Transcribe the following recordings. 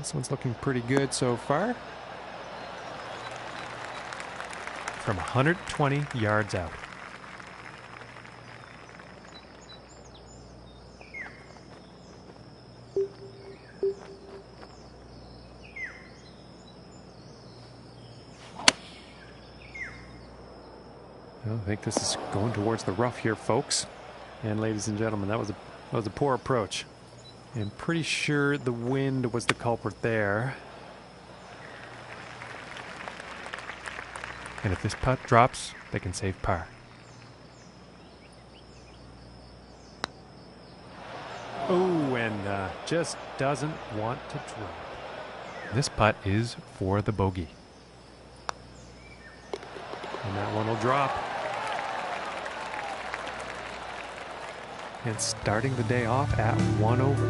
This one's looking pretty good so far. From 120 yards out. I think this is going towards the rough here, folks. And ladies and gentlemen, that was a poor approach. I'm pretty sure the wind was the culprit there. And if this putt drops, they can save par. Oh, and just doesn't want to drop. This putt is for the bogey. And that one will drop. And starting the day off at 1 over.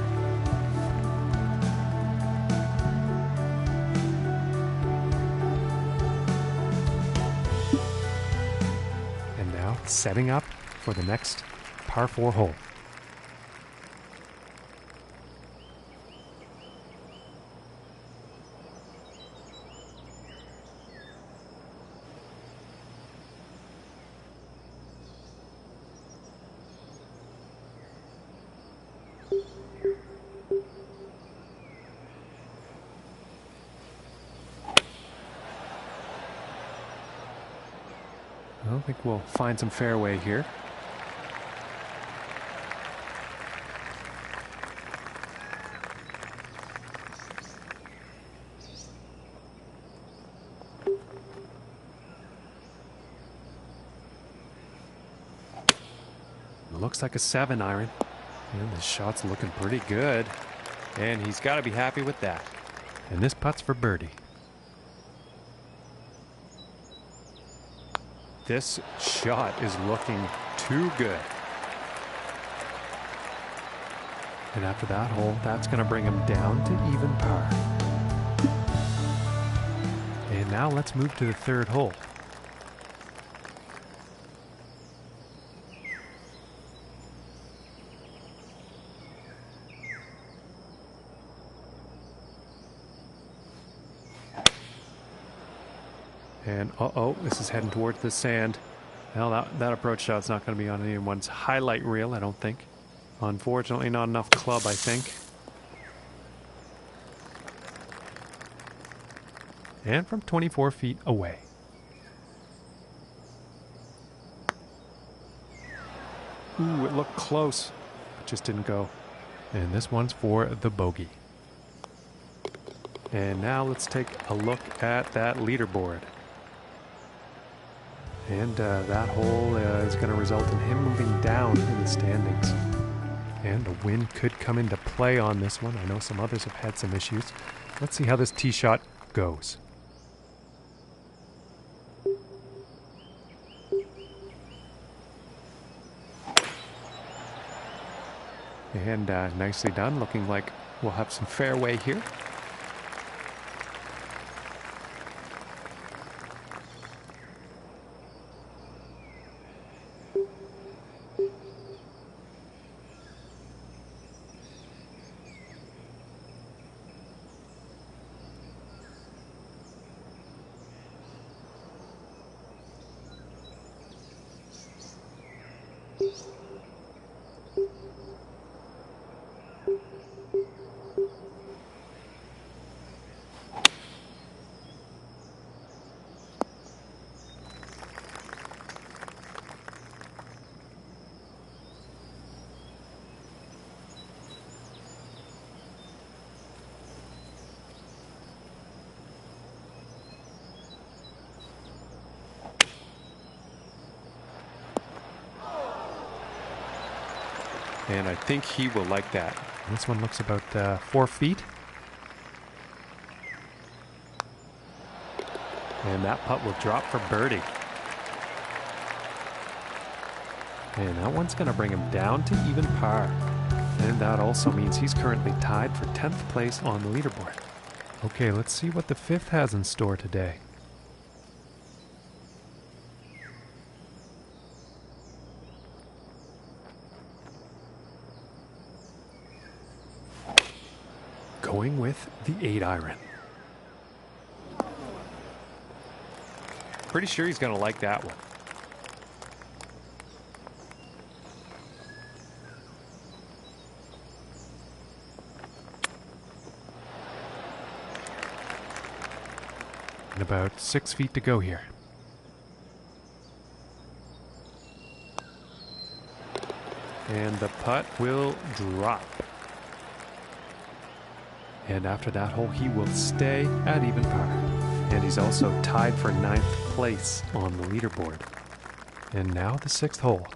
And now setting up for the next par 4 hole. I think we'll find some fairway here. Looks like a 7 iron. And the shot's looking pretty good. And he's got to be happy with that. And this putt's for birdie. This shot is looking too good. And after that hole, that's going to bring him down to even par. And now let's move to the 3rd hole. And this is heading towards the sand. Well, that approach shot's not going to be on anyone's highlight reel, I don't think. Unfortunately, not enough club, I think. And from 24 feet away. Ooh, it looked close. It just didn't go. And this one's for the bogey. And now let's take a look at that leaderboard. And that hole is going to result in him moving down in the standings. And the wind could come into play on this one. I know some others have had some issues. Let's see how this tee shot goes. And nicely done. Looking like we'll have some fairway here. And I think he will like that. This one looks about 4 feet. And that putt will drop for birdie. And that one's going to bring him down to even par. And that also means he's currently tied for 10th place on the leaderboard. Okay, let's see what the 5th has in store today. going with the 8 iron. Pretty sure he's going to like that one. And about 6 feet to go here. And the putt will drop. And after that hole, he will stay at even par. And he's also tied for 9th place on the leaderboard. And now the 6th hole.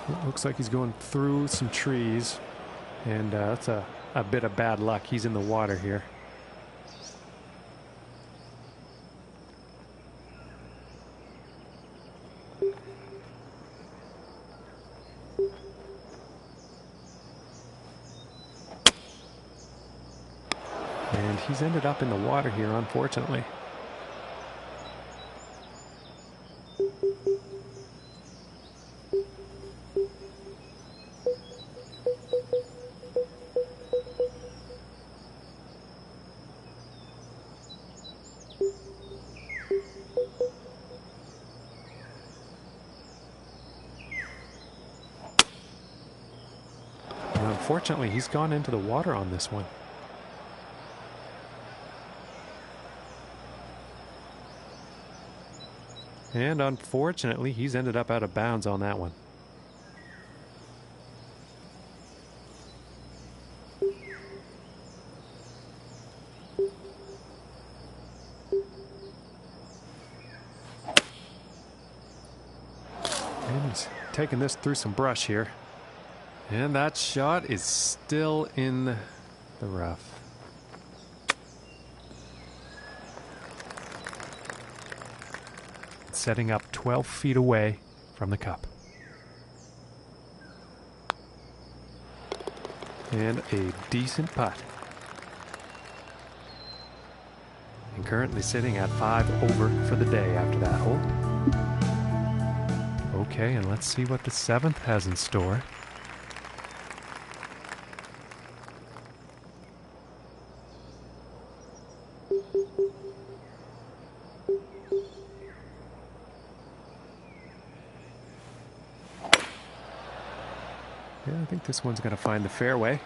It looks like he's going through some trees. And that's a bit of bad luck. He's in the water here. And he's ended up in the water here, unfortunately. Unfortunately, he's gone into the water on this one. And unfortunately, he's ended up out of bounds on that one. And he's taking this through some brush here. And that shot is still in the rough. Setting up 12 feet away from the cup. And a decent putt. And currently sitting at 5 over for the day after that hole. Okay, and let's see what the 7th has in store. Yeah, I think this one's going to find the fairway.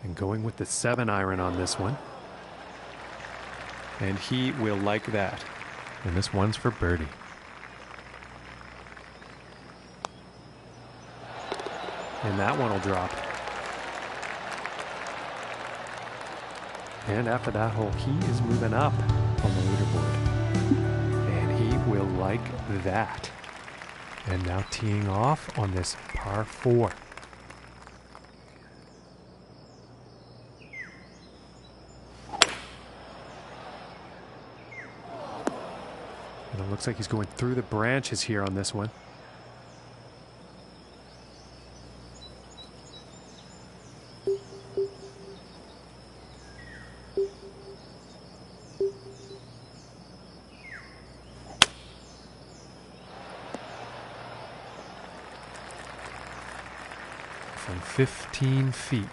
And going with the 7 iron on this one. And he will like that. And this one's for birdie. And that one will drop. And after that hole, he is moving up on the leaderboard. And he will like that. And now teeing off on this par 4. And it looks like he's going through the branches here on this one. From 15 feet.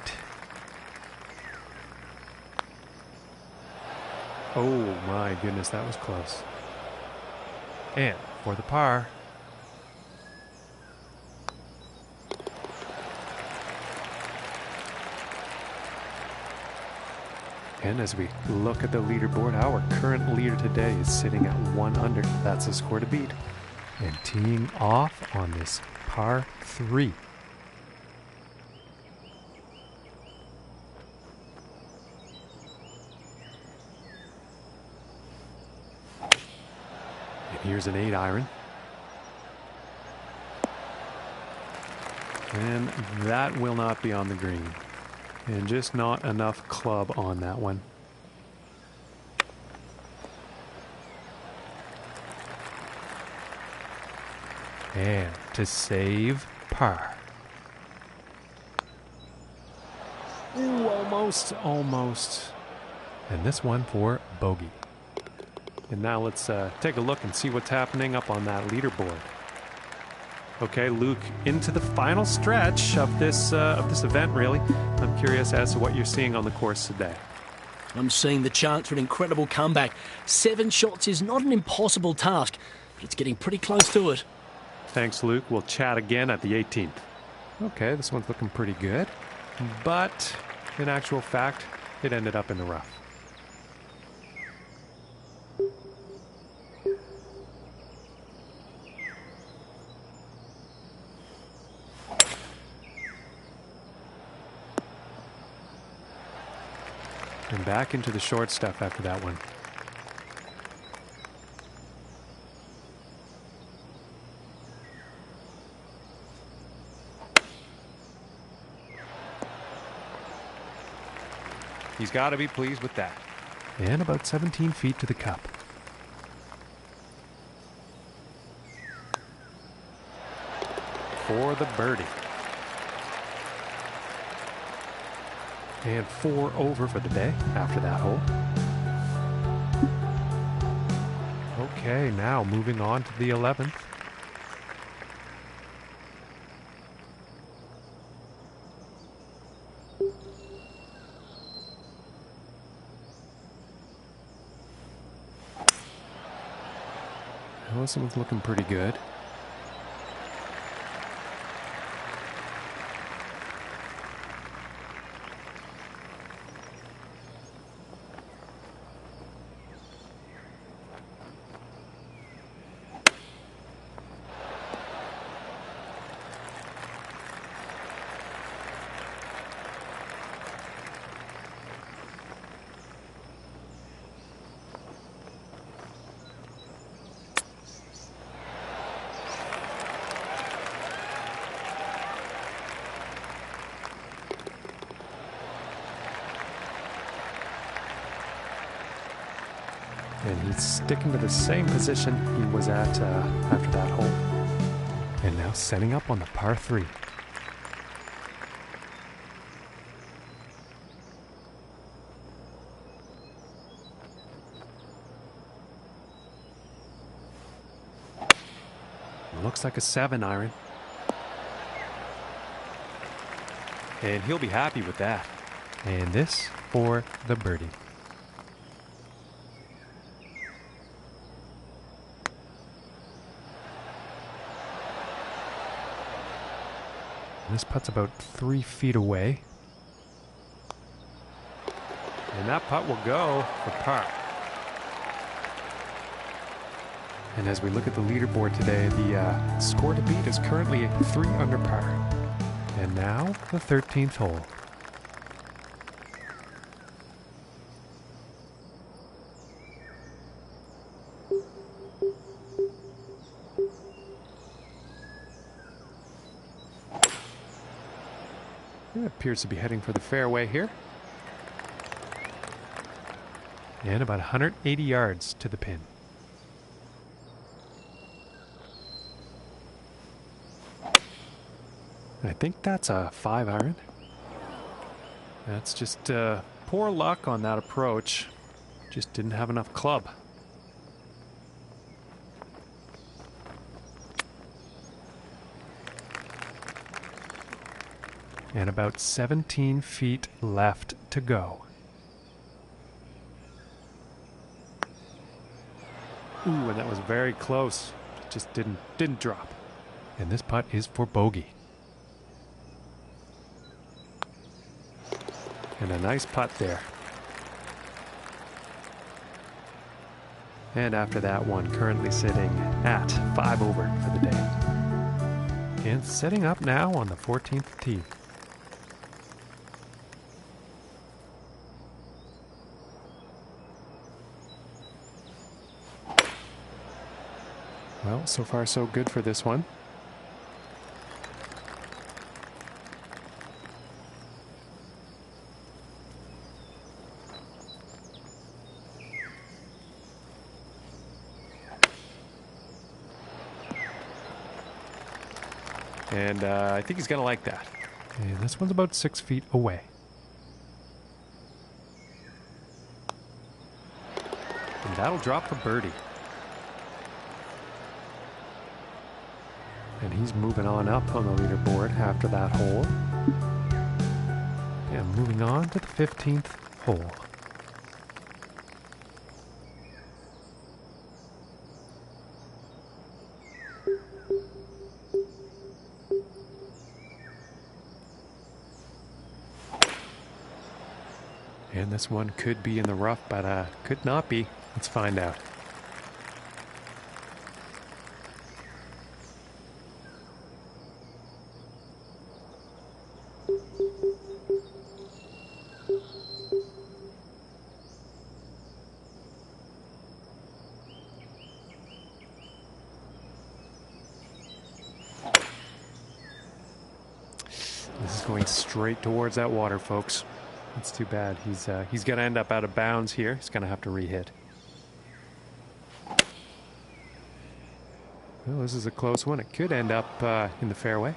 Oh my goodness, that was close. And for the par. And as we look at the leaderboard, our current leader today is sitting at 1 under. That's a score to beat. And teeing off on this par 3. Here's an 8 iron. And that will not be on the green. And just not enough club on that one. And to save par. Ooh, almost. And this one for bogey. And now let's take a look and see what's happening up on that leaderboard. Okay, Luke, into the final stretch of this event, really. I'm curious as to what you're seeing on the course today. I'm seeing the chance for an incredible comeback. 7 shots is not an impossible task, but it's getting pretty close to it. Thanks, Luke. We'll chat again at the 18th. Okay, this one's looking pretty good. But in actual fact, it ended up in the rough. And back into the short stuff after that one. He's got to be pleased with that. And about 17 feet to the cup. For the birdie. And 4 over for the day after that hole. Okay, now moving on to the 11th. Well, this one's looking pretty good. And he's sticking to the same position he was at after that hole. And now setting up on the par 3. Looks like a 7 iron. And he'll be happy with that. And this for the birdie. This putt's about 3 feet away. And that putt will go for par. And as we look at the leaderboard today, the score to beat is currently 3 under par. And now the 13th hole. It appears to be heading for the fairway here. And about 180 yards to the pin. I think that's a 5 iron. That's just poor luck on that approach. Just didn't have enough club. And about 17 feet left to go. Ooh, and that was very close. It just didn't drop. And this putt is for bogey. And a nice putt there. And after that one, currently sitting at 5 over for the day. And setting up now on the 14th tee. Well, so far so good for this one. And I think he's going to like that. And this one's about 6 feet away. And that'll drop for birdie. And he's moving on up on the leaderboard after that hole. And moving on to the 15th hole. And this one could be in the rough, but could not be. Let's find out. This is going straight towards that water, folks. That's too bad. He's going to end up out of bounds here. He's going to have to re-hit. Well, this is a close one. It could end up in the fairway.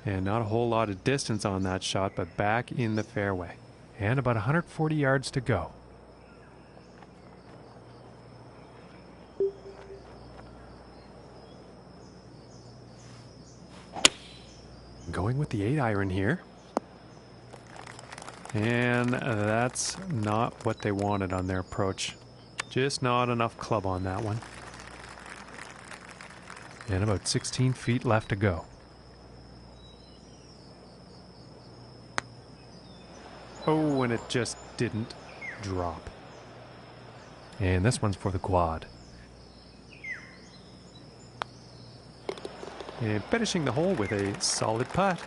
And not a whole lot of distance on that shot, but back in the fairway. And about 140 yards to go. Going with the 8-iron here. And that's not what they wanted on their approach. Just not enough club on that one. And about 16 feet left to go. Oh, and it just didn't drop. And this one's for the quad. And finishing the hole with a solid putt.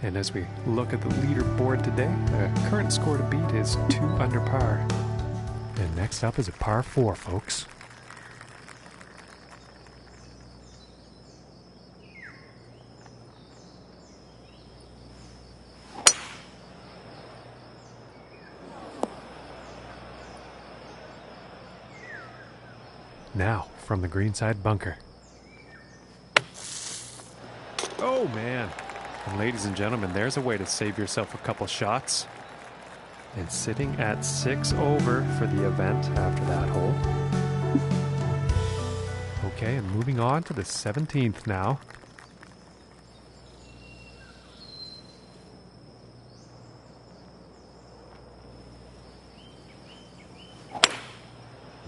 And as we look at the leaderboard today, the current score to beat is 2 under par. And next up is a par 4, folks. Now, from the greenside bunker. Oh, man. And ladies and gentlemen, there's a way to save yourself a couple shots. And sitting at 6 over for the event after that hole. Okay, and moving on to the 17th now.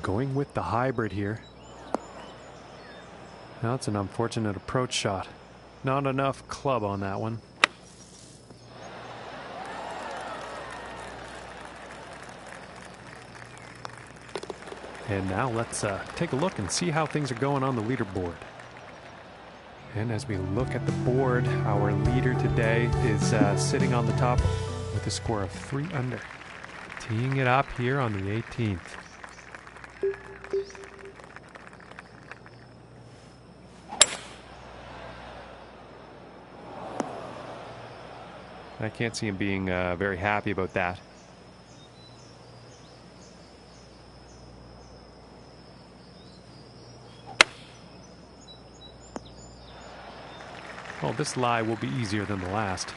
Going with the hybrid here. Now it's an unfortunate approach shot. Not enough club on that one. And now let's take a look and see how things are going on the leaderboard. And as we look at the board, our leader today is sitting on the top with a score of 3 under. Teeing it up here on the 18th. I can't see him being very happy about that. Well, this lie will be easier than the last.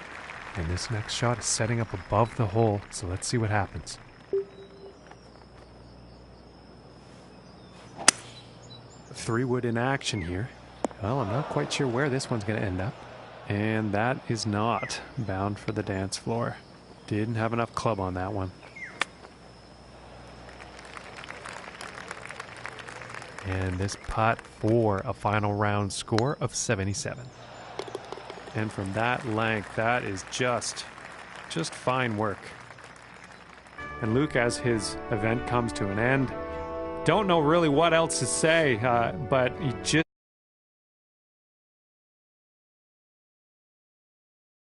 And this next shot is setting up above the hole, so let's see what happens. 3-wood in action here. Well, I'm not quite sure where this one's going to end up. And that is not bound for the dance floor. Didn't have enough club on that one. And this putt for a final round score of 77. And from that length, that is just fine work. And Luke, as his event comes to an end, don't know really what else to say, but he just